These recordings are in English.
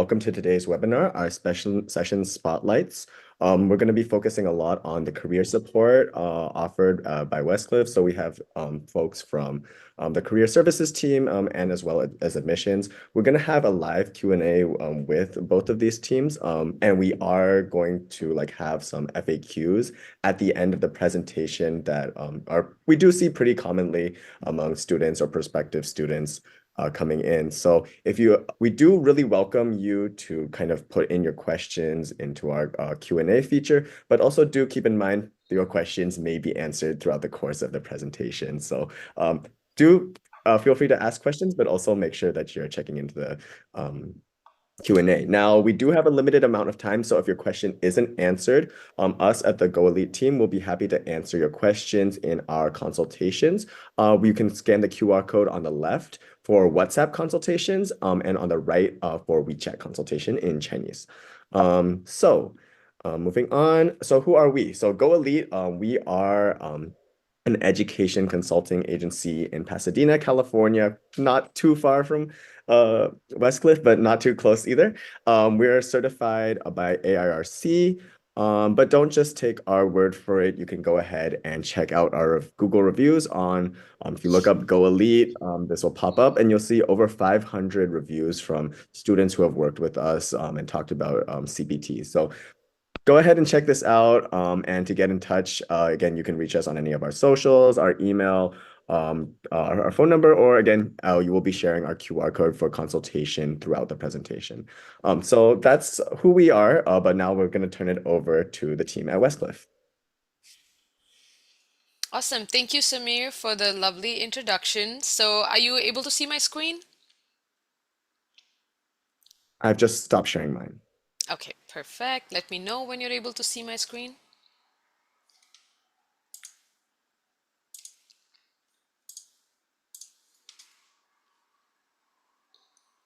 Welcome to today's webinar, our special session spotlights. We're going to be focusing a lot on the career support offered by Westcliff. So we have folks from the career services team and as well as admissions. We're going to have a live Q&A with both of these teams. And we are going to have some FAQs at the end of the presentation that we do see pretty commonly among students or prospective students coming in. So we do really welcome you to kind of put in your questions into our Q&A feature, but also do keep in mind that your questions may be answered throughout the course of the presentation. So do feel free to ask questions, but also make sure that you're checking into the Q&A. Now, we do have a limited amount of time, so if your question isn't answered, us at the Go Elite team will be happy to answer your questions in our consultations. You can scan the QR code on the left for WhatsApp consultations and on the right for WeChat consultation in Chinese. Moving on. So who are we? So Go Elite, we are an education consulting agency in Pasadena, California, not too far from Westcliff, but not too close either. We're certified by AIRC, but don't just take our word for it. You can go ahead and check out our Google reviews on, if you look up Go Elite, this will pop up and you'll see over 500 reviews from students who have worked with us and talked about CPT. So go ahead and check this out. And to get in touch, again, you can reach us on any of our socials, our email, our phone number, or again, you will be sharing our QR code for consultation throughout the presentation. So that's who we are, but now we're going to turn it over to the team at Westcliff. Awesome. Thank you, Samir, for the lovely introduction. So are you able to see my screen? I've just stopped sharing mine. Okay, perfect. Let me know when you're able to see my screen.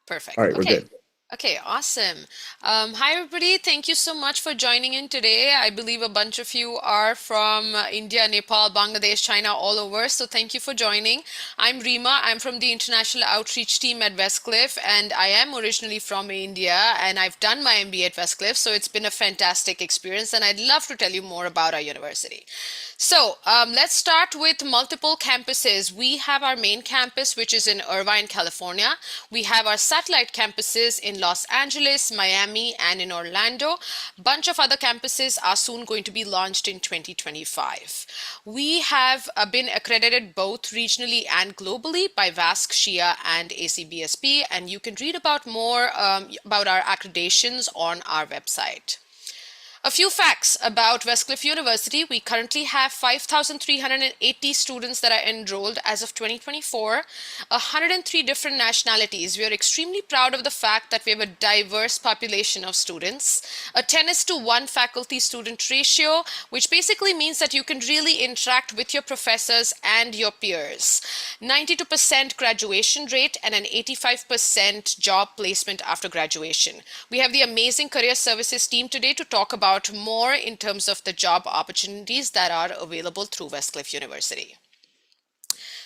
Perfect. All right, we're Okay. good. Okay, awesome. Hi, everybody. Thank you so much for joining in today. I believe a bunch of you are from India, Nepal, Bangladesh, China, all over. So thank you for joining. I'm Reema. I'm from the International Outreach team at Westcliff, and I am originally from India, and I've done my MBA at Westcliff. So it's been a fantastic experience, and I'd love to tell you more about our university. So let's start with multiple campuses. We have our main campus, which is in Irvine, California. We have our satellite campuses in Los Angeles, Miami, and in Orlando. Bunch of other campuses are soon going to be launched in 2025. We have been accredited both regionally and globally by VASC, SHIA, and ACBSP, and you can read about more about our accreditations on our website. A few facts about Westcliff University. We currently have 5,380 students that are enrolled as of 2024, 103 different nationalities. We are extremely proud of the fact that we have a diverse population of students, a 10:1 faculty-student ratio, which basically means that you can really interact with your professors and your peers. 92% graduation rate and an 85% job placement after graduation. We have the amazing career services team today to talk about more in terms of the job opportunities that are available through Westcliff University.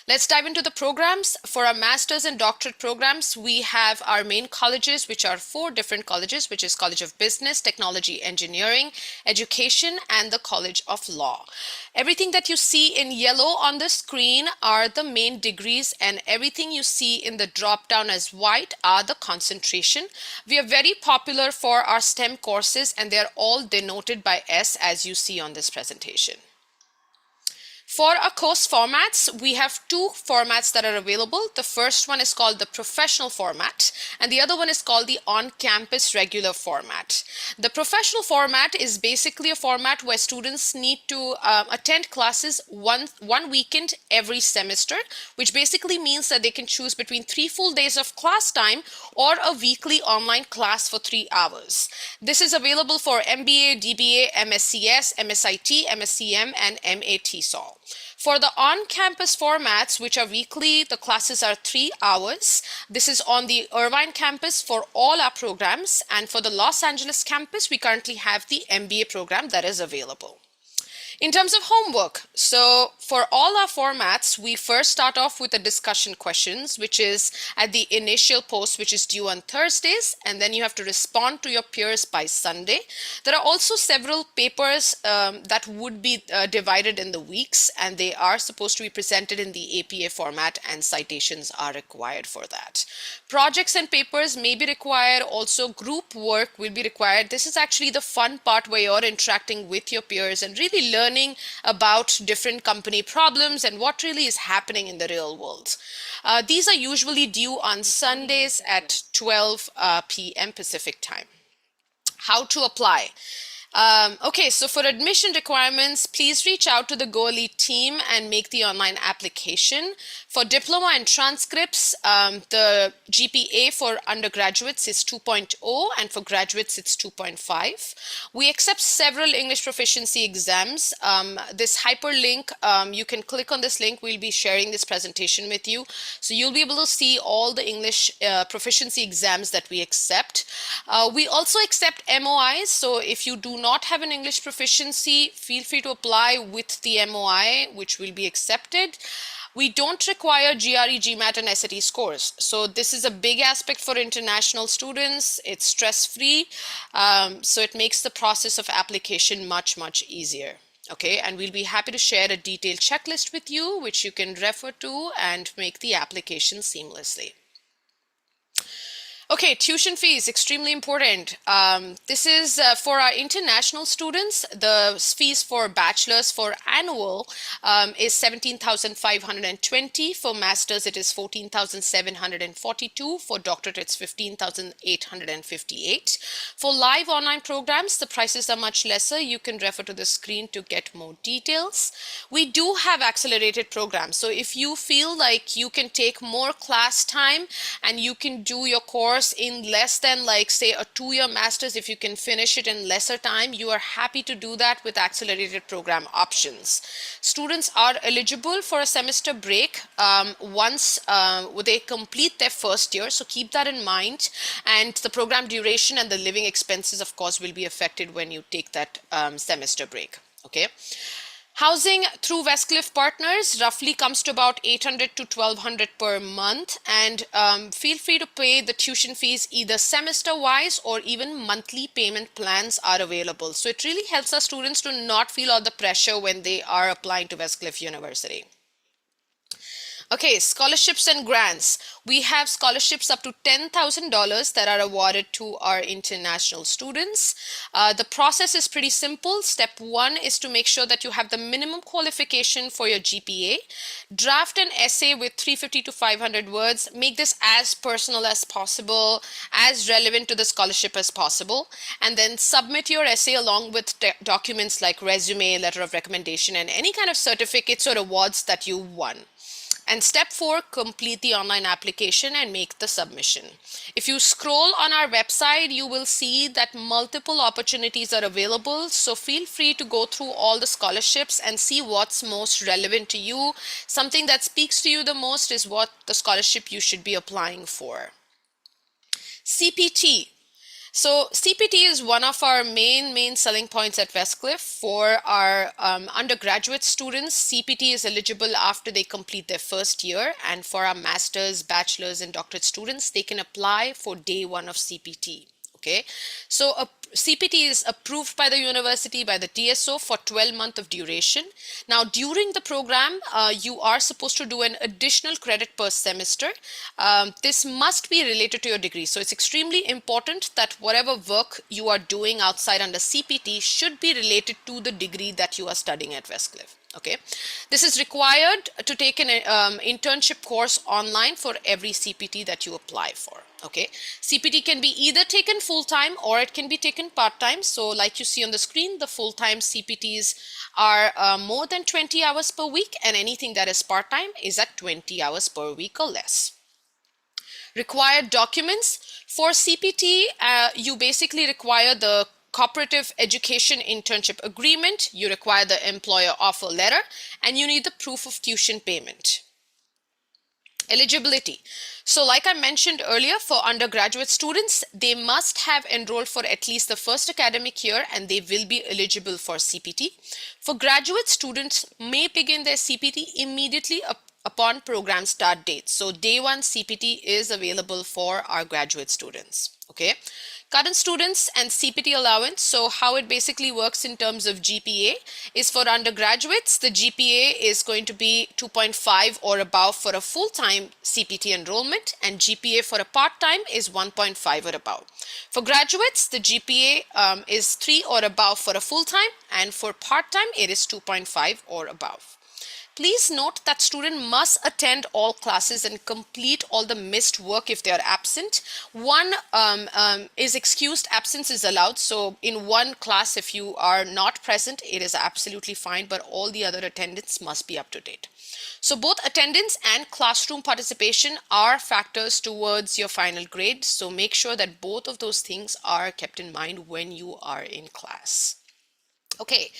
Let's dive into the programs. For our master's and doctorate programs, we have our main colleges, which are 4 different colleges, which is College of Business, Technology, Engineering, Education, and the College of Law. Everything that you see in yellow on the screen are the main degrees, and everything you see in the drop down as white are the concentration. We are very popular for our STEM courses, and they're all denoted by S as you see on this presentation. For our course formats, we have 2 formats that are available. The first one is called the professional format, and the other one is called the on-campus regular format. The professional format is basically a format where students need to attend classes one weekend every semester, which basically means that they can choose between 3 full days of class time or a weekly online class for 3 hours. This is available for MBA, DBA, MSCS, MSIT, MSCM, and MATSOL. For the on-campus formats, which are weekly, the classes are 3 hours. This is on the Irvine campus for all our programs. And for the Los Angeles campus, we currently have the MBA program that is available. In terms of homework, so for all our formats, we first start off with the discussion questions, which is at the initial post, which is due on Thursdays, and then you have to respond to your peers by Sunday. There are also several papers that would be divided in the weeks, and they are supposed to be presented in the APA format, and citations are required for that. Projects and papers may be required, also group work will be required. This is actually the fun part where you're interacting with your peers and really learning about different company problems and what really is happening in the real world. These are usually due on Sundays at 12 p.m. Pacific time. How to apply? Okay, so for admission requirements, please reach out to the GoElite team and make the online application. For diploma and transcripts, the GPA for undergraduates is 2.0 and for graduates it's 2.5. We accept several English proficiency exams. This hyperlink, you can click on this link. We'll be sharing this presentation with you. So you'll be able to see all the English proficiency exams that we accept. We also accept MOIs. So if you do not have an English proficiency, feel free to apply with the MOI, which will be accepted. We don't require GRE, GMAT, and SAT scores. So this is a big aspect for international students. It's stress-free. So it makes the process of application much, much easier. Okay, and we'll be happy to share a detailed checklist with you, which you can refer to and make the application seamlessly. Okay, tuition fees, extremely important. This is for our international students. The fees for bachelor's for annual is 17,520. For master's, it is 14,742. For doctorate, it's 15,858. For live online programs, the prices are much lesser. You can refer to the screen to get more details. We do have accelerated programs. So if you feel like you can take more class time and you can do your course in less than, like, say, a 2-year master's, if you can finish it in lesser time, you are happy to do that with accelerated program options. Students are eligible for a semester break once they complete their first year, so keep that in mind. And the program duration and the living expenses, of course, will be affected when you take that semester break. Okay. Housing through Westcliff partners roughly comes to about $800 to $1,200 per month, and feel free to pay the tuition fees either semester-wise or even monthly payment plans are available. So it really helps our students to not feel all the pressure when they are applying to Westcliff University. Okay, scholarships and grants. We have scholarships up to $10,000 that are awarded to our international students. The process is pretty simple. Step 1 is to make sure that you have the minimum qualification for your GPA. Draft an essay with 350 to 500 words. Make this as personal as possible, as relevant to the scholarship as possible, and then submit your essay along with documents like resume, letter of recommendation, and any kind of certificates or awards that you won. And step 4, complete the online application and make the submission. If you scroll on our website, you will see that multiple opportunities are available. So feel free to go through all the scholarships and see what's most relevant to you. Something that speaks to you the most is what the scholarship you should be applying for. CPT. So CPT is one of our main selling points at Westcliff. For our undergraduate students, CPT is eligible after they complete their first year. And for our master's, bachelor's, and doctorate students, they can apply for day 1 of CPT. Okay, so a CPT is approved by the university, by the TSO, for 12 months of duration. Now, during the program, you are supposed to do an additional credit per semester. This must be related to your degree. So it's extremely important that whatever work you are doing outside under CPT should be related to the degree that you are studying at Westcliff. Okay, this is required to take an internship course online for every CPT that you apply for. Okay, CPT can be either taken full-time or it can be taken part-time. So like you see on the screen, the full-time CPTs are more than 20 hours per week, and anything that is part-time is at 20 hours per week or less. Required documents for CPT, you basically require the cooperative education internship agreement, you require the employer offer letter, and you need the proof of tuition payment. Eligibility. So, like I mentioned earlier, for undergraduate students, they must have enrolled for at least the first academic year and they will be eligible for CPT. For graduate students, may begin their CPT immediately upon program start date. So, day one CPT is available for our graduate students. Okay. Current students and CPT allowance. So how it basically works in terms of GPA is for undergraduates, the GPA is going to be 2.5 or above for a full-time CPT enrollment, and GPA for a part-time is 1.5 or above. For graduates, the GPA is 3 or above for a full-time, and for part-time, it is 2.5 or above. Please note that student must attend all classes and complete all the missed work if they are absent. One is excused absence is allowed. So in one class, if you are not present, it is absolutely fine, but all the other attendance must be up to date. So both attendance and classroom participation are factors towards your final grade. So make sure that both of those things are kept in mind when you are in class. Okay,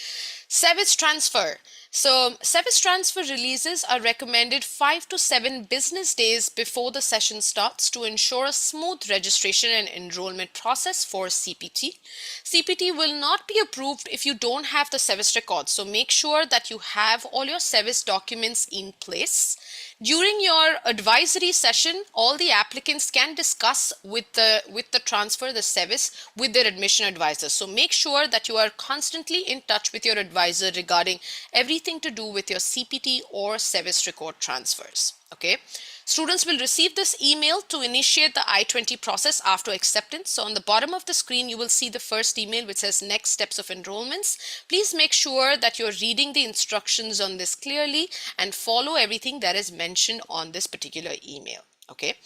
service transfer. So service transfer releases are recommended 5 to 7 business days before the session starts to ensure a smooth registration and enrollment process for CPT. CPT will not be approved if you don't have the service record. So make sure that you have all your service documents in place. During your advisory session, all the applicants can discuss with the transfer, the service, with their admission advisor. So make sure that you are constantly in touch with your advisor regarding everything to do with your CPT or service record transfers. Okay. Students will receive this email to initiate the I-20 process after acceptance. So on the bottom of the screen, you will see the first email which says next steps of enrollments. Please make sure that you're reading the instructions on this clearly and follow everything that is mentioned on this particular email. Okay.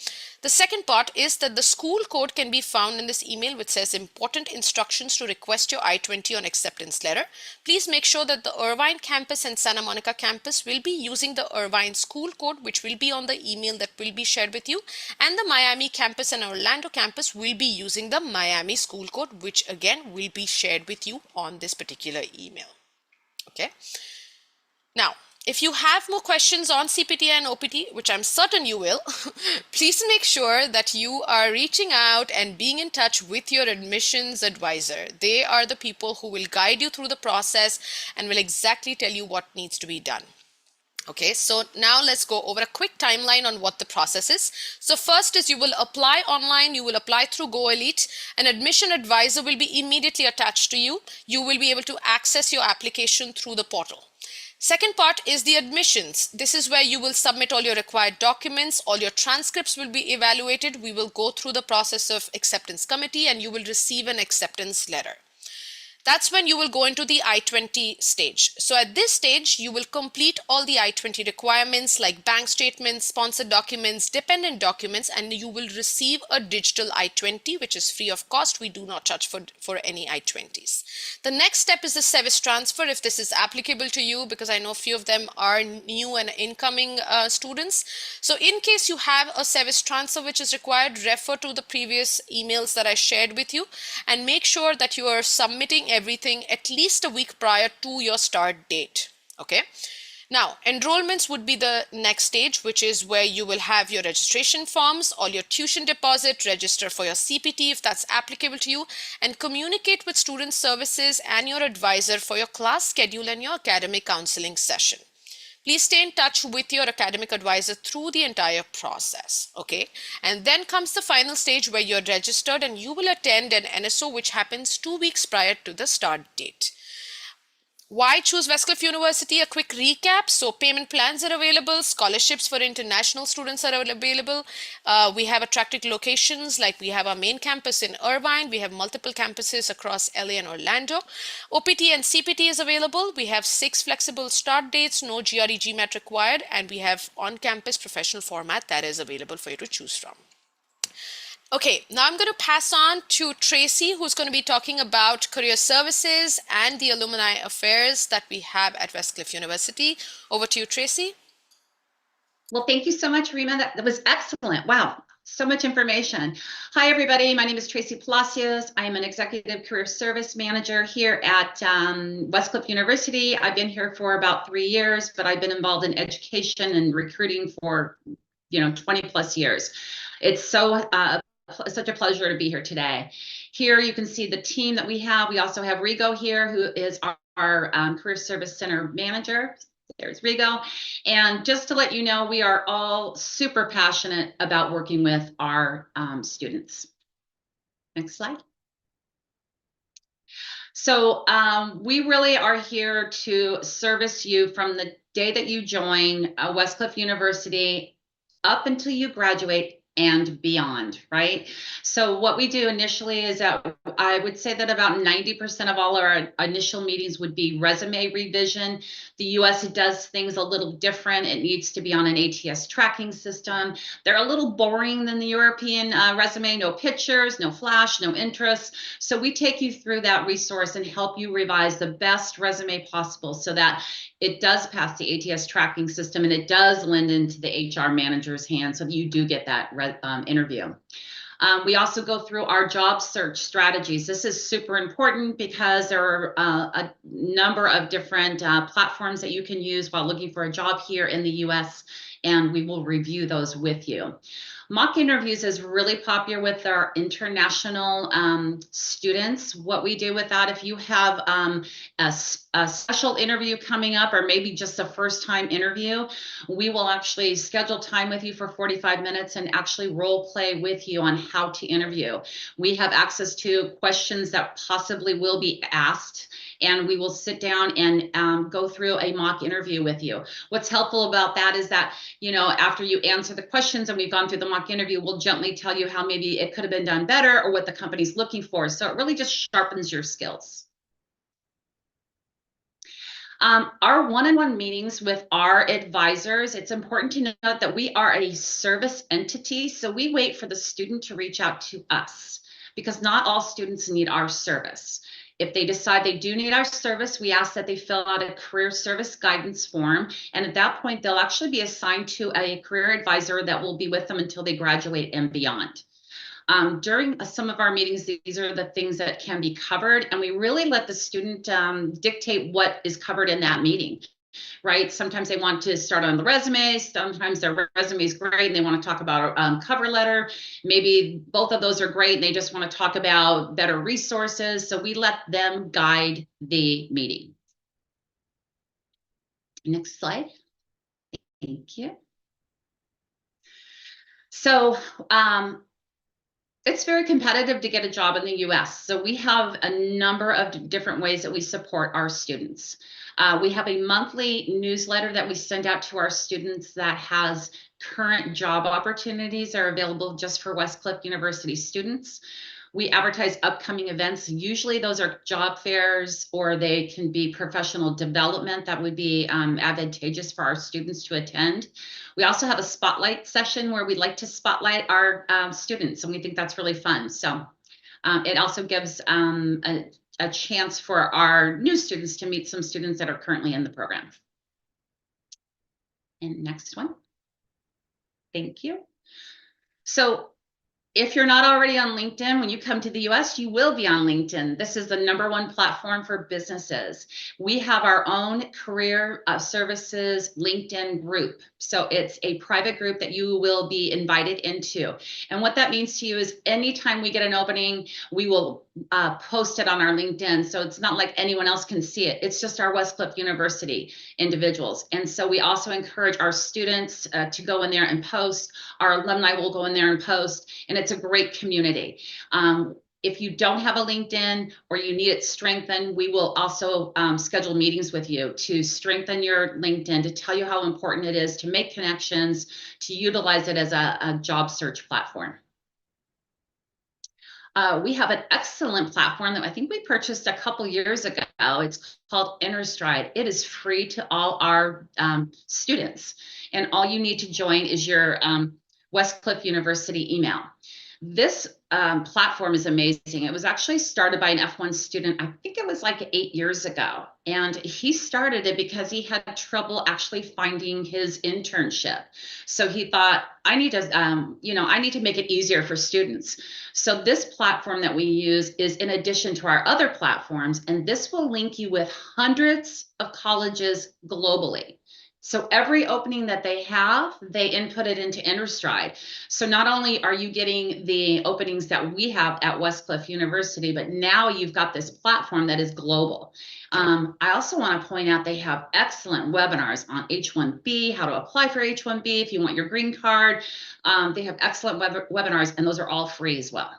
The second part is that the school code can be found in this email which says important instructions to request your I-20 on acceptance letter. Please make sure that the Irvine campus and Santa Monica campus will be using the Irvine school code, which will be on the email that will be shared with you, and the Miami campus and Orlando campus will be using the Miami school code, which again will be shared with you on this particular email. Okay. Now, if you have more questions on CPT and OPT, which I'm certain you will, please make sure that you are reaching out and being in touch with your admissions advisor. They are the people who will guide you through the process and will exactly tell you what needs to be done. Okay, so now let's go over a quick timeline on what the process is. So first is you will apply online, you will apply through GoElite. An admission advisor will be immediately attached to you. You will be able to access your application through the portal. Second part is the admissions. This is where you will submit all your required documents, all your transcripts will be evaluated. We will go through the process of acceptance committee and you will receive an acceptance letter. That's when you will go into the I-20 stage. So at this stage, you will complete all the I-20 requirements like bank statements, sponsored documents, dependent documents, and you will receive a digital I-20, which is free of cost. We do not charge for any I-20s. The next step is the service transfer, if this is applicable to you, because I know a few of them are new and incoming students. So in case you have a service transfer which is required, refer to the previous emails that I shared with you and make sure that you are submitting everything at least a week prior to your start date. Okay. Now, enrollments would be the next stage, which is where you will have your registration forms, all your tuition deposit, register for your CPT if that's applicable to you, and communicate with student services and your advisor for your class schedule and your academic counseling session. Please stay in touch with your academic advisor through the entire process, okay? And then comes the final stage where you're registered and you will attend an NSO which happens 2 weeks prior to the start date. Why choose Westcliff University? A quick recap. So payment plans are available. Scholarships for international students are available. We have attractive locations like we have our main campus in Irvine. We have multiple campuses across LA and Orlando. OPT and CPT is available. We have 6 flexible start dates, no GRE GMAT required, and we have on-campus professional format that is available for you to choose from. Okay, now I'm going to pass on to Tracy, who's going to be talking about career services and the alumni affairs that we have at Westcliff University. Over to you, Tracy. Well, thank you so much, Reema. That was excellent. Wow, so much information. Hi, everybody. My name is Tracy Palacios. I am an Executive Career Service Manager here at Westcliff University. I've been here for about 3 years, but I've been involved in education and recruiting for 20 plus years. It's such a pleasure to be here today. Here you can see the team that we have. We also have Rigo here, who is our Career Service Center manager. There's Rigo. And just to let you know, we are all super passionate about working with our students. Next slide. So we really are here to service you from the day that you join Westcliff University up until you graduate and beyond, right? So what we do initially is that I would say that about 90% of all our initial meetings would be resume revision. The US does things a little different. It needs to be on an ATS tracking system. They're a little boring than the European resume, no pictures, no flash, no interest. So we take you through that resource and help you revise the best resume possible so that it does pass the ATS tracking system and it does lend into the HR manager's hands so you do get that interview. We also go through our job search strategies. This is super important because there are a number of different platforms that you can use while looking for a job here in the US, and we will review those with you. Mock interviews is really popular with our international students. What we do with that, if you have a special interview coming up or maybe just a first time interview, we will actually schedule time with you for 45 minutes and actually role play with you on how to interview. We have access to questions that possibly will be asked, and we will sit down and go through a mock interview with you. What's helpful about that is that, after you answer the questions and we've gone through the mock interview, we'll gently tell you how maybe it could have been done better or what the company's looking for. So it really just sharpens your skills. Our one-on-one meetings with our advisors, it's important to note that we are a service entity. So we wait for the student to reach out to us because not all students need our service. If they decide they do need our service, we ask that they fill out a career service guidance form. And at that point, they'll actually be assigned to a career advisor that will be with them until they graduate and beyond. During some of our meetings, these are the things that can be covered, and we really let the student dictate what is covered in that meeting. Right? Sometimes they want to start on the resume. Sometimes their resume is great and they want to talk about a cover letter. Maybe both of those are great and they just want to talk about better resources. So we let them guide the meeting. Next slide. Thank you. So it's very competitive to get a job in the US. So we have a number of different ways that we support our students. We have a monthly newsletter that we send out to our students that has current job opportunities that are available just for Westcliff University students. We advertise upcoming events. Usually those are job fairs or they can be professional development that would be advantageous for our students to attend. We also have a spotlight session where we like to spotlight our students, and we think that's really fun. So it also gives a chance for our new students to meet some students that are currently in the program. And next one. Thank you. So if you're not already on LinkedIn, when you come to the US, you will be on LinkedIn. This is the #1 platform for businesses. We have our own career services LinkedIn group. So it's a private group that you will be invited into. And what that means to you is anytime we get an opening, we will post it on our LinkedIn. So it's not like anyone else can see it. It's just our Westcliff University individuals. And so we also encourage our students to go in there and post. Our alumni will go in there and post. And it's a great community. If you don't have a LinkedIn or you need it strengthened, we will also schedule meetings with you to strengthen your LinkedIn, to tell you how important it is to make connections, to utilize it as a job search platform. We have an excellent platform that I think we purchased a couple years ago. It's called InnerStride. It is free to all our students. And all you need to join is your Westcliff University email. This platform is amazing. It was actually started by an F1 student. I think it was like 8 years ago. And he started it because he had trouble actually finding his internship. So he thought, I need to make it easier for students. So this platform that we use is in addition to our other platforms, and this will link you with hundreds of colleges globally. So every opening that they have, they input it into InterStride. So not only are you getting the openings that we have at Westcliff University, but now you've got this platform that is global. I also want to point out they have excellent webinars on H-1B, how to apply for H-1B if you want your green card. They have excellent webinars, and those are all free as well.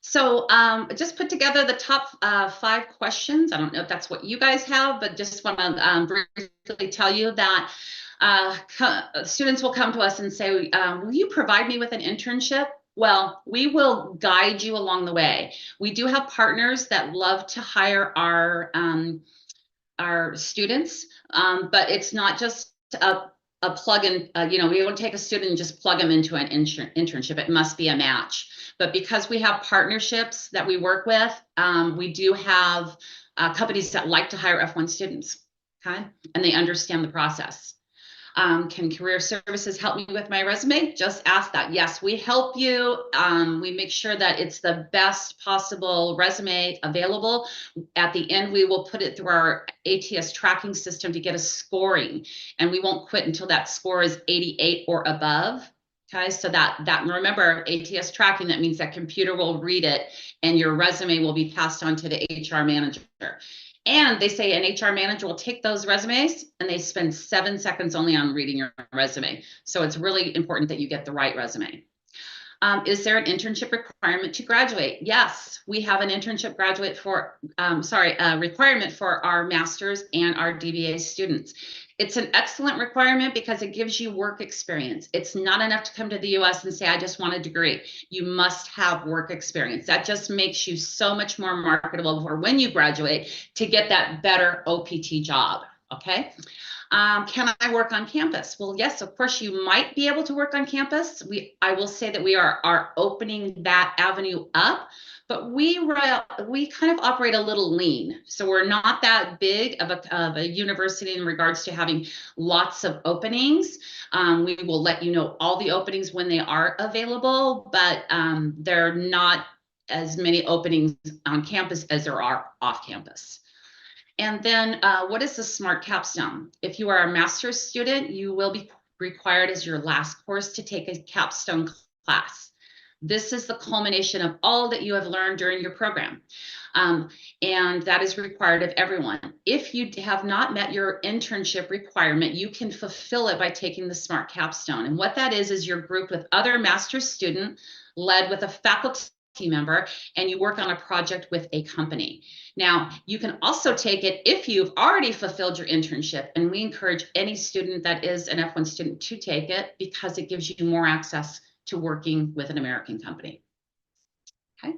So just put together the top 5 questions. I don't know if that's what you guys have, but just want to briefly tell you that students will come to us and say, will you provide me with an internship? Well, we will guide you along the way. We do have partners that love to hire our students, but it's not just a plug-in, we won't take a student and just plug them into an internship. It must be a match. But because we have partnerships that we work with, we do have companies that like to hire F1 students, okay? And they understand the process. Can Career Services help me with my resume? Just ask that. Yes, we help you. We make sure that it's the best possible resume available. At the end, we will put it through our ATS tracking system to get a scoring, and we won't quit until that score is 88 or above. Okay, so that remember, ATS tracking, that means that computer will read it and your resume will be passed on to the HR manager. And they say an HR manager will take those resumes and they spend 7 seconds only on reading your resume. So it's really important that you get the right resume. Is there an internship requirement to graduate? Yes, we have an internship requirement for our master's and our DBA students. It's an excellent requirement because it gives you work experience. It's not enough to come to the US and say, I just want a degree. You must have work experience. That just makes you so much more marketable for when you graduate to get that better OPT job, okay? Can I work on campus? Well, yes, of course, you might be able to work on campus. I will say that we are opening that avenue up, but we kind of operate a little lean. So we're not that big of a university in regards to having lots of openings. We will let you know all the openings when they are available, but there are not as many openings on campus as there are off campus. And then what is the SMART capstone? If you are a master's student, you will be required as your last course to take a capstone class. This is the culmination of all that you have learned during your program. And that is required of everyone. If you have not met your internship requirement, you can fulfill it by taking the SMART capstone. And what that is you're grouped with other master's students led with a faculty member, and you work on a project with a company. Now, you can also take it if you've already fulfilled your internship, and we encourage any student that is an F1 student to take it because it gives you more access to working with an American company. Okay.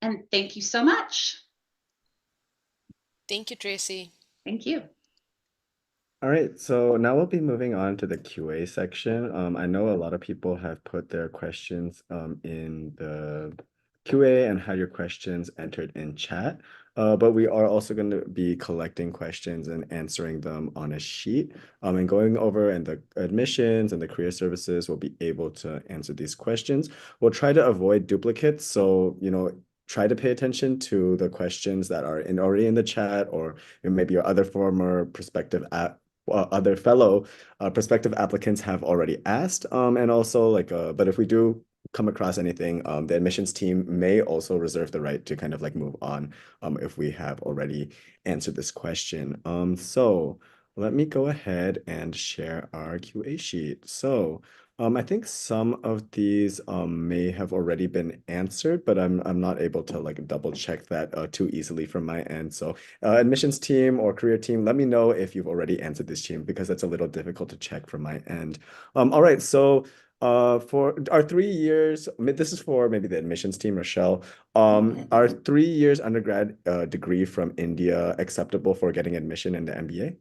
And thank you so much. Thank you, Tracy. Thank you. All right, so now we'll be moving on to the QA section. I know a lot of people have put their questions in the QA and had your questions entered in chat, but we are also going to be collecting questions and answering them on a sheet. And going over and the admissions and the career services will be able to answer these questions. We'll try to avoid duplicates, so try to pay attention to the questions that are already in the chat, or maybe your other former prospective other fellow prospective applicants have already asked, and also but if we do come across anything, the admissions team may also reserve the right to kind of move on if we have already answered this question. So let me go ahead and share our QA sheet. So I think some of these may have already been answered, but I'm not able to double check that too easily from my end. So admissions team or career team, let me know if you've already answered this team, because that's a little difficult to check from my end. All right, so for our 3 years, this is for maybe the admissions team, Rochelle. Are 3 years undergrad degree from India acceptable for getting admission in the MBA?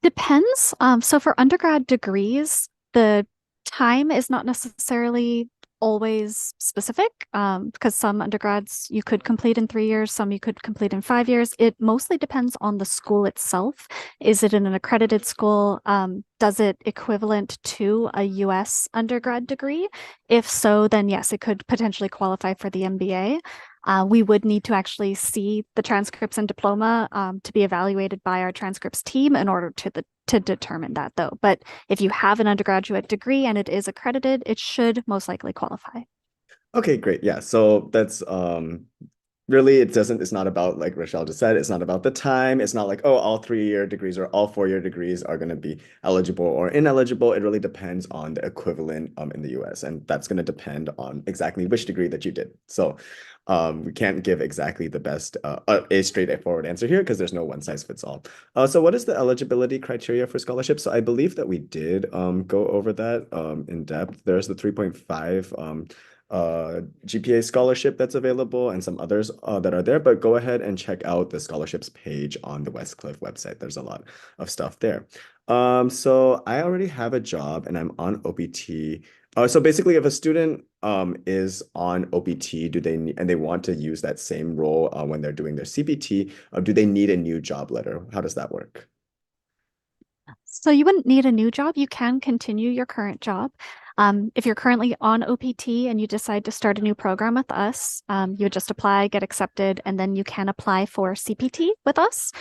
Depends. So for undergrad degrees, the time is not necessarily always specific, because some undergrads you could complete in 3 years, some you could complete in 5 years. It mostly depends on the school itself. Is it in an accredited school? Does it equivalent to a US undergrad degree? If so, then yes, it could potentially qualify for the MBA. We would need to actually see the transcripts and diploma to be evaluated by our transcripts team in order to determine that, though. But if you have an undergraduate degree and it is accredited, it should most likely qualify. Okay, great. Yeah, so that's really it's not about, like Rochelle just said, it's not about the time. It's not like, oh, all 3-year degrees or all 4-year degrees are going to be eligible or ineligible. It really depends on the equivalent in the US, and that's going to depend on exactly which degree that you did. So we can't give exactly the best a straightforward answer here because there's no one size fits all. So what is the eligibility criteria for scholarship? So I believe that we did go over that in depth. There's the 3.5 GPA scholarship that's available and some others that are there, but go ahead and check out the scholarships page on the Westcliff website. There's a lot of stuff there. So I already have a job and I'm on OPT. So basically, if a student is on OPT, and they want to use that same role when they're doing their CPT, do they need a new job letter? How does that work? So you wouldn't need a new job. You can continue your current job. If you're currently on OPT and you decide to start a new program with us, you would just apply, get accepted, and then you can apply for CPT with us.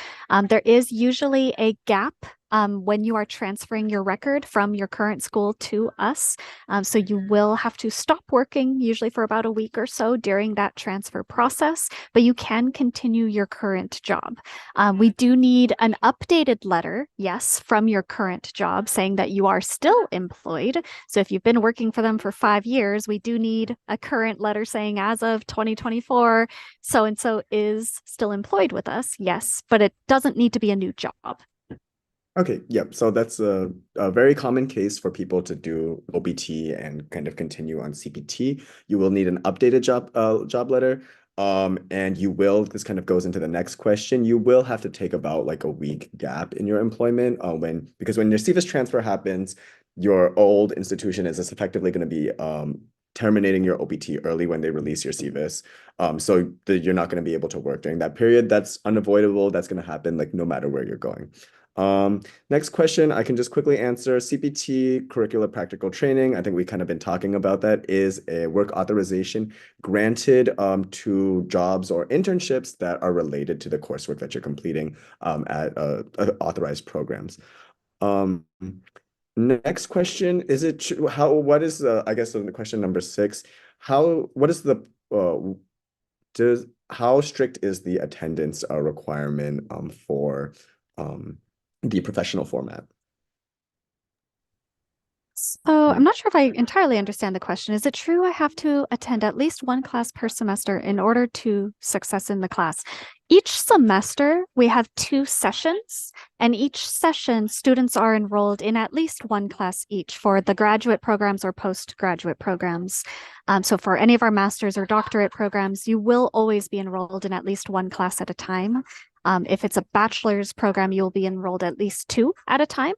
There is usually a gap when you are transferring your record from your current school to us. So you will have to stop working usually for about a week or so during that transfer process, but you can continue your current job. We do need an updated letter, yes, from your current job saying that you are still employed. So if you've been working for them for 5 years, we do need a current letter saying as of 2024, so and so is still employed with us, yes, but it doesn't need to be a new job. Okay, yep. So that's a very common case for people to do OPT and kind of continue on CPT. You will need an updated job letter. And this kind of goes into the next question. You will have to take about like a week gap in your employment because when your CVIS transfer happens, your old institution is effectively going to be terminating your OPT early when they release your CVIS. So you're not going to be able to work during that period. That's unavoidable. That's going to happen like no matter where you're going. Next question, I can just quickly answer. CPT, curricular practical training, I think we kind of been talking about that, is a work authorization granted to jobs or internships that are related to the coursework that you're completing at authorized programs. Next question, I guess the question number 6, how strict is the attendance requirement for the professional format? So I'm not sure if I entirely understand the question. Is it true I have to attend at least one class per semester in order to success in the class? Each semester, we have 2 sessions, and each session, students are enrolled in at least one class each for the graduate programs or postgraduate programs. So for any of our master's or doctorate programs, you will always be enrolled in at least one class at a time. If it's a bachelor's program, you'll be enrolled at least 2 at a time.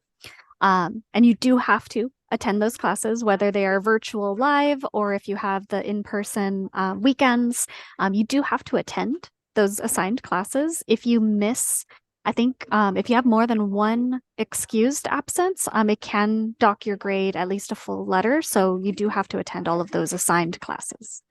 And you do have to attend those classes, whether they are virtual live or if you have the in-person weekends, you do have to attend those assigned classes. If you miss, I think if you have more than one excused absence, it can dock your grade at least a full letter. So you do have to attend all of those assigned classes.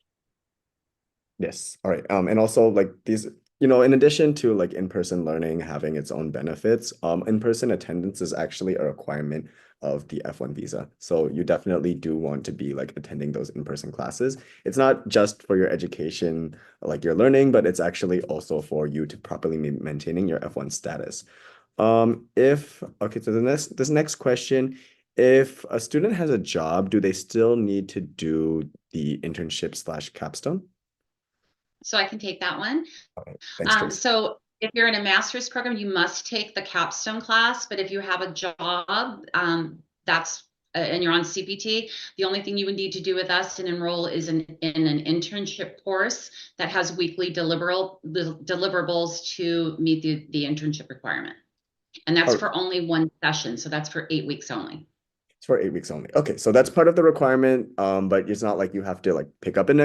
Yes. All right. And also like these, in addition to like in-person learning having its own benefits, in-person attendance is actually a requirement of the F1 visa. So you definitely do want to be like attending those in-person classes. It's not just for your education, like your learning, but it's actually also for you to properly be maintaining your F1 status. So this next question, if a student has a job, do they still need to do the internship/capstone? So I can take that one. Okay, thanks, Tracy. So if you're in a master's program, you must take the capstone class. But if you have a job, and you're on CPT, the only thing you would need to do with us and enroll is in an internship course that has weekly deliverables to meet the internship requirement. And that's for only one session. So that's for 8 weeks only. It's for 8 weeks only. Okay, so that's part of the requirement, but it's not like you have to like pick up an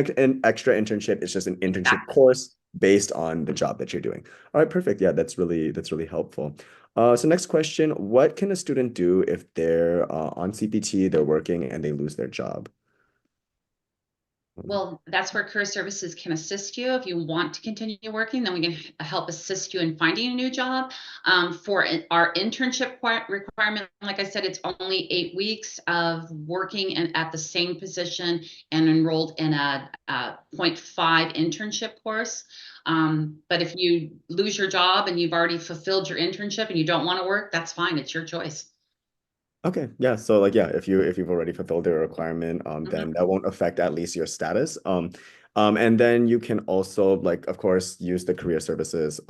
extra internship. It's just an internship course based on the job that you're doing. All right, perfect. Yeah, that's really helpful. So next question, what can a student do if they're on CPT, they're working and they lose their job? Well, that's where Career Services can assist you. If you want to continue working, then we can help assist you in finding a new job. For our internship requirement, like I said, it's only 8 weeks of working at the same position and enrolled in a 0.5 internship course. But if you lose your job and you've already fulfilled your internship and you don't want to work, that's fine. It's your choice. Okay, yeah. So like yeah, if you've already fulfilled the requirement, then that won't affect at least your status. And then you can also like of course use the career services,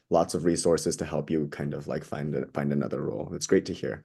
lots of resources to help you kind of like find another role. It's great to hear.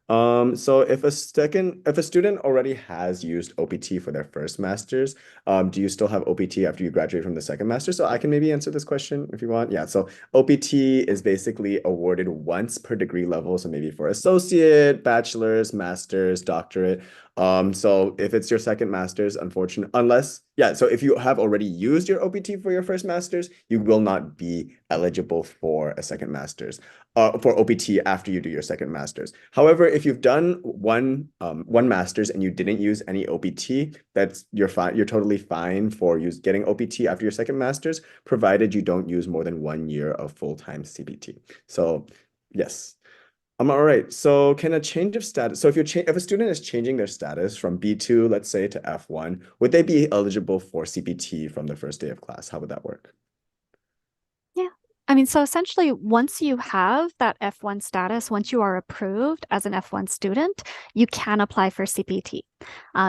So if a student already has used OPT for their first master's, do you still have OPT after you graduate from the second master? So I can maybe answer this question if you want. Yeah, so OPT is basically awarded once per degree level. So maybe for associate, bachelor's, master's, doctorate. So if it's your second master's, so if you have already used your OPT for your first master's, you will not be eligible for a second master's, for OPT after you do your second master's. However, if you've done one master's and you didn't use any OPT, you're fine. You're totally fine for getting OPT after your second master's, provided you don't use more than 1 year of full-time CPT. So yes. All right. So can a change of status, so if if a student is changing their status from B2, let's say, to F1, would they be eligible for CPT from the first day of class? How would that work? Yeah. I mean, so essentially, once you have that F1 status, once you are approved as an F1 student, you can apply for CPT.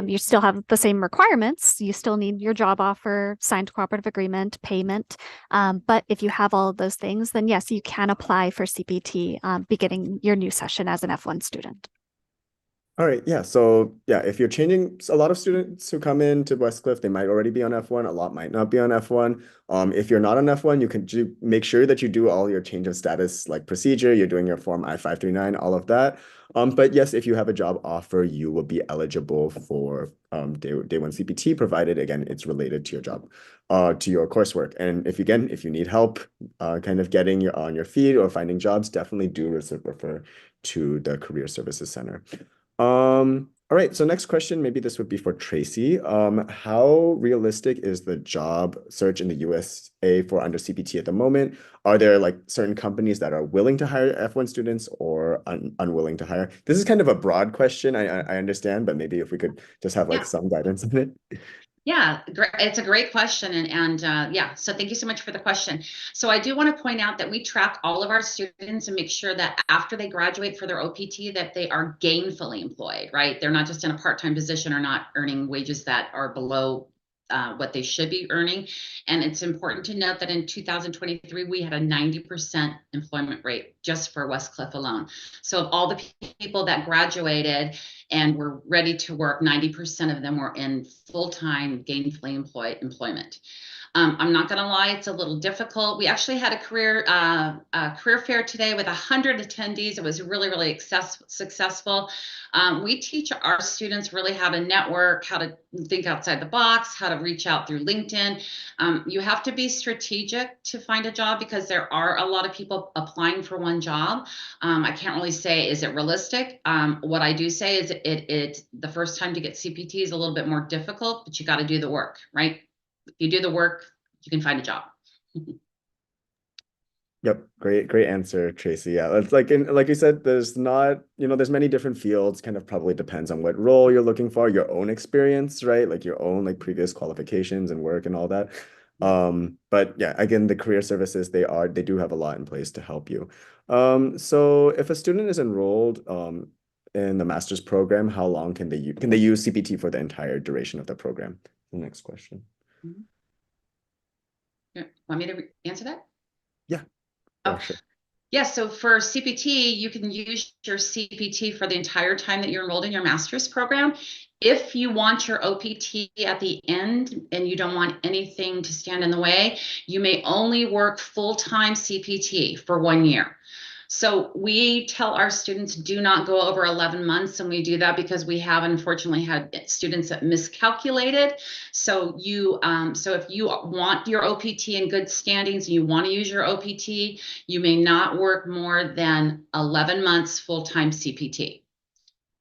You still have the same requirements. You still need your job offer, signed cooperative agreement, payment. But if you have all of those things, then yes, you can apply for CPT beginning your new session as an F1 student. All right, yeah. So yeah, if you're changing, a lot of students who come into Westcliff, they might already be on F1. A lot might not be on F1. If you're not on F1, you can make sure that you do all your change of status like procedure. You're doing your form I-539, all of that. But yes, if you have a job offer, you will be eligible for day one CPT, provided again it's related to your job, to your coursework. And if you need help, kind of getting on your feet or finding jobs, definitely do refer to the Career Services Center. All right, so next question, maybe this would be for Tracy. How realistic is the job search in the USA for under CPT at the moment? Are there like certain companies that are willing to hire F1 students or unwilling to hire? This is kind of a broad question, I understand, but maybe if we could just have like some guidance on it. Yeah, it's a great question. Yeah, so thank you so much for the question. So I do want to point out that we track all of our students and make sure that after they graduate for their OPT, that they are gainfully employed, right? They're not just in a part-time position or not earning wages that are below what they should be earning. And it's important to note that in 2023, we had a 90% employment rate just for Westcliff alone. So of all the people that graduated and were ready to work, 90% of them were in full-time, gainfully employment. I'm not going to lie, it's a little difficult. We actually had a career fair today with 100 attendees. It was really, really successful. We teach our students really how to network, how to think outside the box, how to reach out through LinkedIn. You have to be strategic to find a job because there are a lot of people applying for one job. I can't really say, is it realistic? What I do say is the first time to get CPT is a little bit more difficult, but you got to do the work, right? If you do the work, you can find a job. Yep, great answer, Tracy. Yeah, it's like you said, there's many different fields, kind of probably depends on what role you're looking for, your own experience, right? Like your own like previous qualifications and work and all that. But yeah, again, the career services, they do have a lot in place to help you. So if a student is enrolled in the master's program, how long can they use CPT for the entire duration of the program? The next question. Want me to answer that? Yeah. Oh, sure. Yeah, so for CPT, you can use your CPT for the entire time that you're enrolled in your master's program. If you want your OPT at the end and you don't want anything to stand in the way, you may only work full-time CPT for 1 year. So we tell our students do not go over 11 months, and we do that because we have unfortunately had students that miscalculated. So if you want your OPT in good standings and you want to use your OPT, you may not work more than 11 months full-time CPT,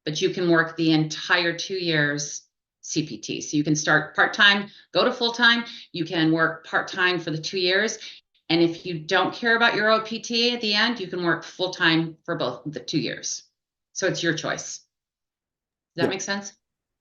but you can work the entire 2 years CPT. So you can start part-time, go to full-time, you can work part-time for the 2 years. And if you don't care about your OPT at the end, you can work full-time for both the 2 years. So it's your choice. Does that make sense?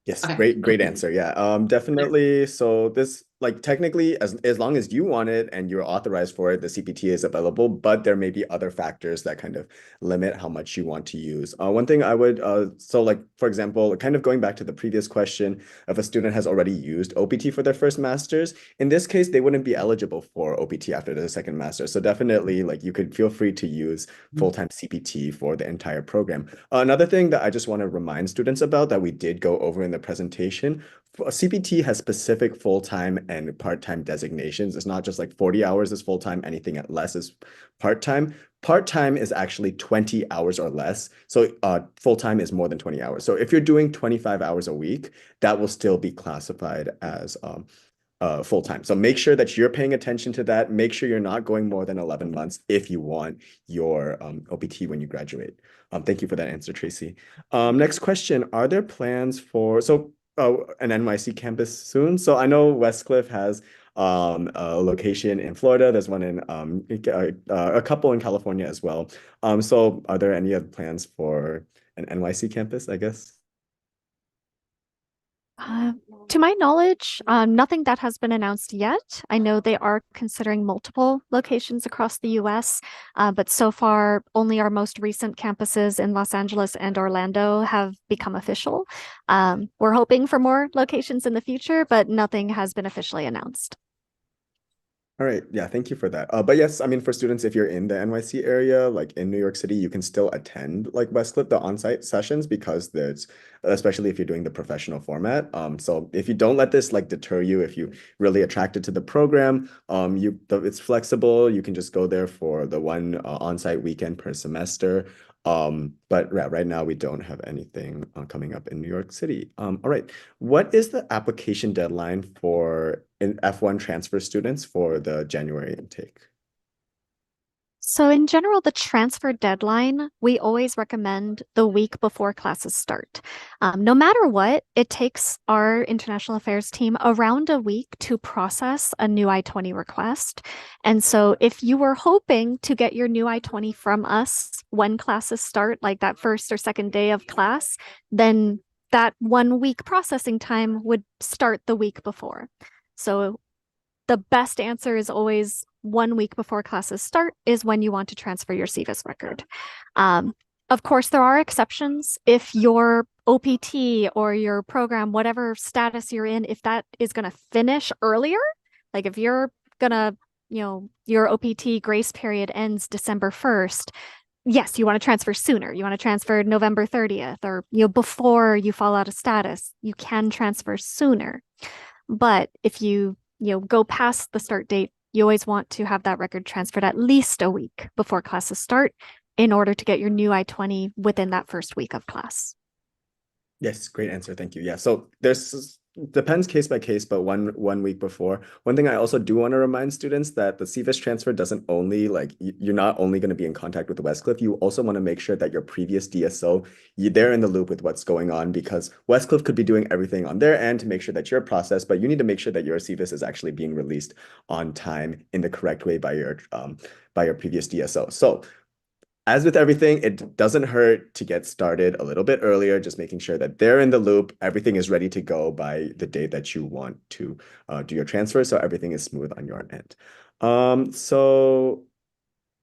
Yes, Okay. great answer. Yeah, definitely. So this, like, technically, as long as you want it and you're authorized for it, the CPT is available, but there may be other factors that kind of limit how much you want to use. One thing I would, so like, for example, kind of going back to the previous question, if a student has already used OPT for their first master's, in this case, they wouldn't be eligible for OPT after the second master. So definitely, like, you could feel free to use full-time CPT for the entire program. Another thing that I just want to remind students about that we did go over in the presentation, CPT has specific full-time and part-time designations. It's not just like 40 hours is full-time, anything at less is part-time. Part-time is actually 20 hours or less. So full-time is more than 20 hours. So if you're doing 25 hours a week, that will still be classified as full-time. So make sure that you're paying attention to that. Make sure you're not going more than 11 months if you want your OPT when you graduate. Thank you for that answer, Tracy. Next question, are there plans for an NYC campus soon? So I know Westcliff has a location in Florida. There's one in a couple in California as well. So are there any other plans for an NYC campus, I guess? To my knowledge, nothing that has been announced yet. I know they are considering multiple locations across the US, but so far, only our most recent campuses in Los Angeles and Orlando have become official. We're hoping for more locations in the future, but nothing has been officially announced. All right. Yeah, thank you for that. But yes, I mean, for students, if you're in the NYC area, like in New York City, you can still attend like Westcliff, the on-site sessions, because there's, especially if you're doing the professional format. So if you don't let this like deter you, if you really attracted to the program, it's flexible. You can just go there for the one on-site weekend per semester. But right now we don't have anything coming up in New York City. All right. What is the application deadline for an F1 transfer students for the January intake? So in general, the transfer deadline, we always recommend the week before classes start. No matter what, it takes our international affairs team around a week to process a new I-20 request. And so if you were hoping to get your new I-20 from us when classes start, like that first or second day of class, then that 1 week processing time would start the week before. So the best answer is always 1 week before classes start is when you want to transfer your CVIS record. Of course, there are exceptions. If your OPT or your program, whatever status you're in, if that is going to finish earlier, like if you're going to, your OPT grace period ends December 1st, yes, you want to transfer sooner. You want to transfer November 30th or, before you fall out of status, you can transfer sooner. But if you go past the start date, you always want to have that record transferred at least a week before classes start in order to get your new I-20 within that first week of class. Yes, great answer. Thank you. Yeah, so depends case by case, but one week before. One thing I also do want to remind students that the CVIS transfer doesn't only you're not only going to be in contact with the Westcliff. You also want to make sure that your previous DSO, they're in the loop with what's going on, because Westcliff could be doing everything on their end to make sure that you're processed, but you need to make sure that your CVIS is actually being released on time in the correct way by your previous DSO. So as with everything, it doesn't hurt to get started a little bit earlier, just making sure that they're in the loop, everything is ready to go by the date that you want to do your transfer, so everything is smooth on your end.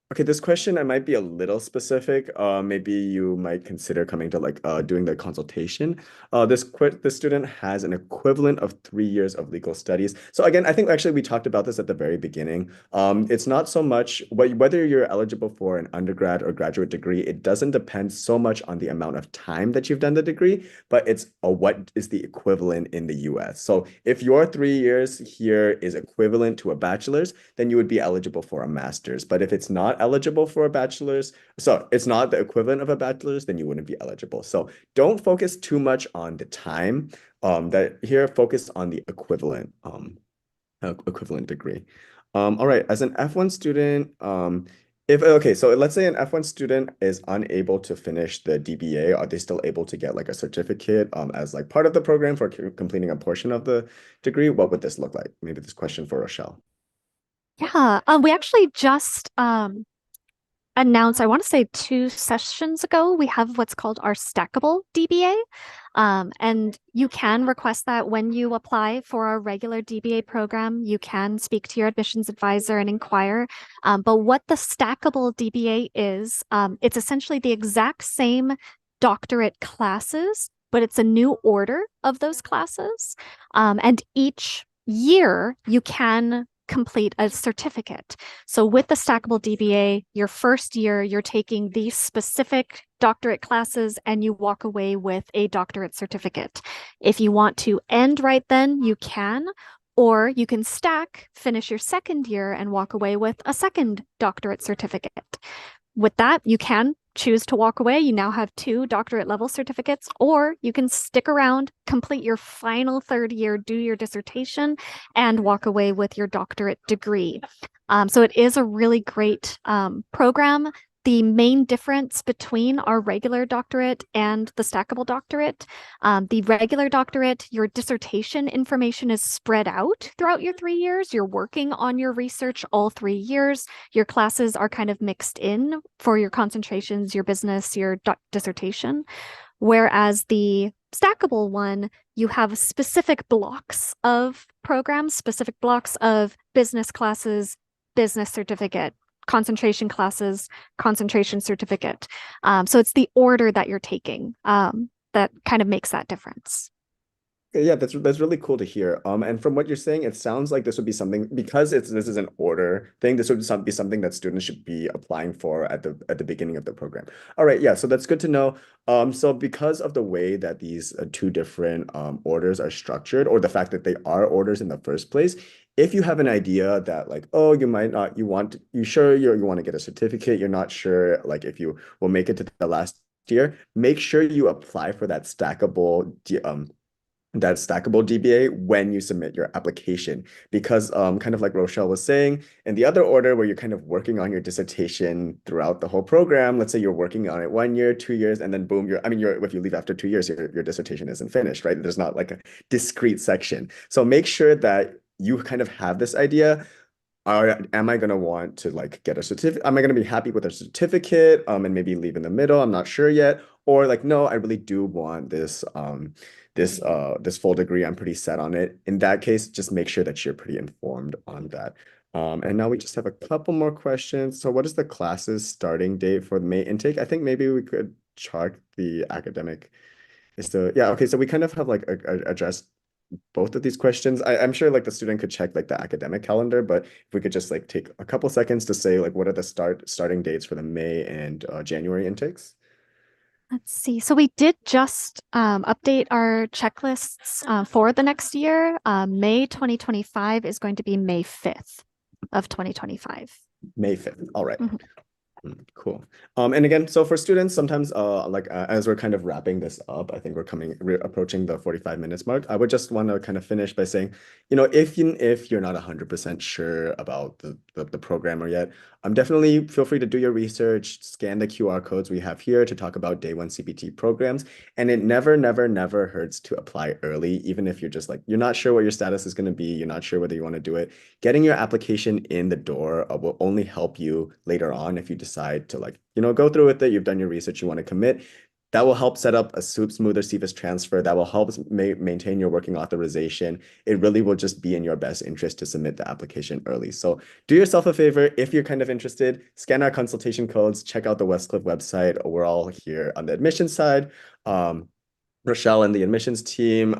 Okay, this question I might be a little specific. Maybe you might consider coming to doing the consultation. This student has an equivalent of 3 years of legal studies. So again, I think actually we talked about this at the very beginning. It's not so much whether you're eligible for an undergrad or graduate degree. It doesn't depend so much on the amount of time that you've done the degree, but it's what is the equivalent in the US. So if your 3 years here is equivalent to a bachelor's, then you would be eligible for a master's. But if it's not eligible for a bachelor's, so it's not the equivalent of a bachelor's, then you wouldn't be eligible. So don't focus too much on the time. That here, focus on the equivalent degree. All right, as an F1 student, Okay, so let's say an F1 student is unable to finish the DBA, are they still able to get like a certificate as like part of the program for completing a portion of the degree? What would this look like? Maybe this question for Rochelle. Yeah, we actually just announced, I want to say 2 sessions ago, we have what's called our stackable DBA. And you can request that when you apply for our regular DBA program. You can speak to your admissions advisor and inquire. But what the stackable DBA is, it's essentially the exact same doctorate classes, but it's a new order of those classes. And each year you can complete a certificate. So with the stackable DBA, your first year, you're taking these specific doctorate classes and you walk away with a doctorate certificate. If you want to end right then, you can, or you can stack, finish your second year and walk away with a second doctorate certificate. With that, you can choose to walk away. You now have 2 doctorate level certificates, or you can stick around, complete your final third year, do your dissertation, and walk away with your doctorate degree. So it is a really great program. The main difference between our regular doctorate and the stackable doctorate, the regular doctorate, your dissertation information is spread out throughout your 3 years. You're working on your research all 3 years. Your classes are kind of mixed in for your concentrations, your business, your dissertation. Whereas the stackable one, you have specific blocks of programs, specific blocks of business classes, business certificate, concentration classes, concentration certificate. So it's the order that you're taking that kind of makes that difference. Yeah, that's really cool to hear. And from what you're saying, it sounds like this would be something because this is an order thing. This would be something that students should be applying for at the beginning of the program. All right, yeah, so that's good to know. So because of the way that these 2 different orders are structured, or the fact that they are orders in the first place, if you have an idea that like, oh, you might not, you want to get a certificate, you're not sure like if you will make it to the last year, make sure you apply for that stackable DBA when you submit your application. Because kind of like Rochelle was saying, in the other order where you're kind of working on your dissertation throughout the whole program, let's say you're working on it 1 year, 2 years, and then boom, if you leave after 2 years, your dissertation isn't finished, right? There's not like a discrete section. So make sure that you kind of have this idea. Am I going to want to like get a certificate? Am I going to be happy with a certificate and maybe leave in the middle? I'm not sure yet. Or like, no, I really do want this full degree. I'm pretty set on it. In that case, just make sure that you're pretty informed on that. And now we just have a couple more questions. So what is the classes starting date for the May intake? I think maybe we could chart the academic. Yeah, okay, so we kind of have like addressed both of these questions. I'm sure like the student could check like the academic calendar, but if we could just like take a couple seconds to say like what are the starting dates for the May and January intakes? Let's see. So we did just update our checklists for the next year. May 2025 is going to be May 5th of 2025. May 5th. All right. Mhm. Cool. And again, so for students, sometimes as we're kind of wrapping this up, I think we're approaching the 45 minutes mark. I would just want to kind of finish by saying, if you're not 100% sure about the programmer yet, definitely feel free to do your research, scan the QR codes we have here to talk about day 1 CPT programs. And it never, never, never hurts to apply early, even if you're just like, you're not sure what your status is going to be, you're not sure whether you want to do it. Getting your application in the door will only help you later on if you decide to like, go through with it, you've done your research, you want to commit. That will help set up a smoother CFIS transfer. That will help maintain your working authorization. It really will just be in your best interest to submit the application early. So do yourself a favor. If you're kind of interested, scan our consultation codes, check out the Westcliff website. We're all here on the admission side. Rochelle and the admissions team,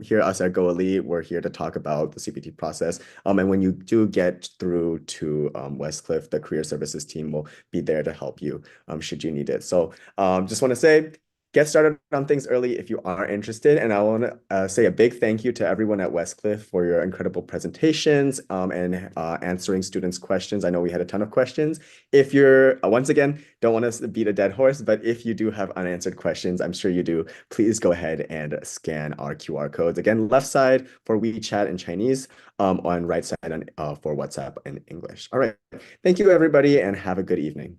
here us at Go Elite, we're here to talk about the CPT process. And when you do get through to Westcliff, the career services team will be there to help you should you need it. So just want to say get started on things early if you are interested. And I want to say a big thank you to everyone at Westcliff for your incredible presentations and answering students' questions. I know we had a ton of questions. If you're, once again, don't want to beat a dead horse, but if you do have unanswered questions, I'm sure you do, please go ahead and scan our QR codes. Again, left side for WeChat in Chinese, on right side for WhatsApp in English. All right. Thank you, everybody, and have a good evening.